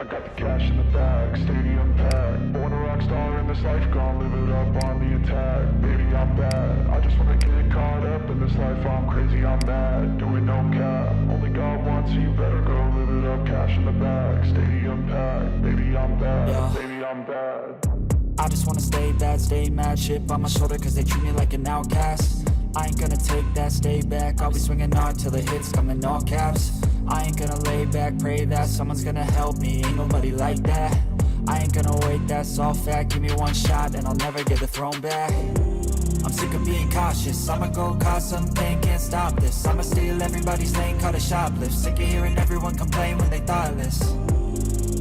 I got the cash in the bag, stadium packed. Born a rock star in this life, gon' live it up on the attack. Baby, I'm bad. I just wanna get caught up in this life. I'm crazy, I'm mad. Doing no cap. Only God wants, so you better go live it up. Cash in the bag, stadium packed. Baby, I'm bad. Baby, I'm bad. I just wanna stay bad, stay mad. Shit on my shoulder, cause they treat me like an outcast. I ain't gonna take that, stay back. I'll be swinging hard till the hits come in all caps. I ain't gonna lay back, pray that someone's gonna help me. Ain't nobody like that. I ain't gonna wait, that's all fact. Give me one shot and I'll never get the throne back. I'm sick of being cautious. I'ma go cause something, can't stop this. I'ma steal everybody's lane, call it shoplift. Sick of hearing everyone complain when they thoughtless.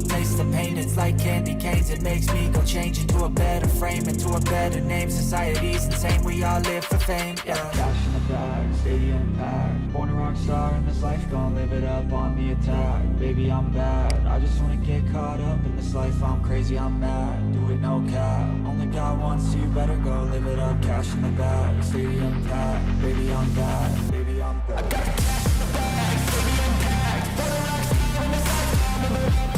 Taste the pain, it's like candy canes. It makes me go change into a better frame, into a better name. Society's insane, we all live for fame, yeah. Cash in the bag, stadium packed. Born a rock star in this life, gon' live it up on the attack. Baby, I'm bad. I just wanna get caught up in this life. I'm crazy, I'm mad. Do it no cap. Only God wants, so you better go live it up. Cash in the bag, stadium packed. Baby, I'm bad. Baby, I'm bad. I got the cash in the bag, stadium packed. Born a rock star in this life, gon' live it up.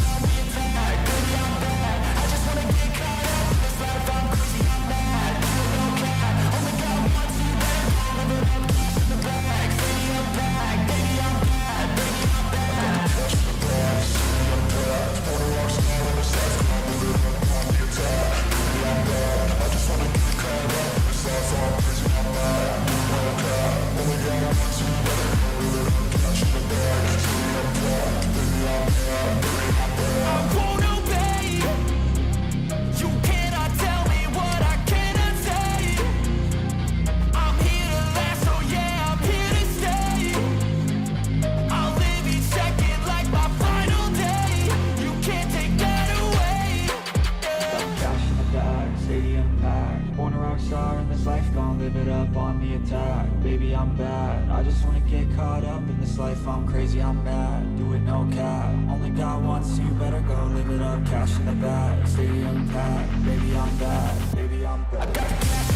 Baby, I'm bad. I just wanna get caught up in this life. I'm crazy, I'm mad. Do it no cap. Only God wants, so you better go live it up. Cash in the bag, stadium packed. Baby, I'm bad. Baby, I'm bad.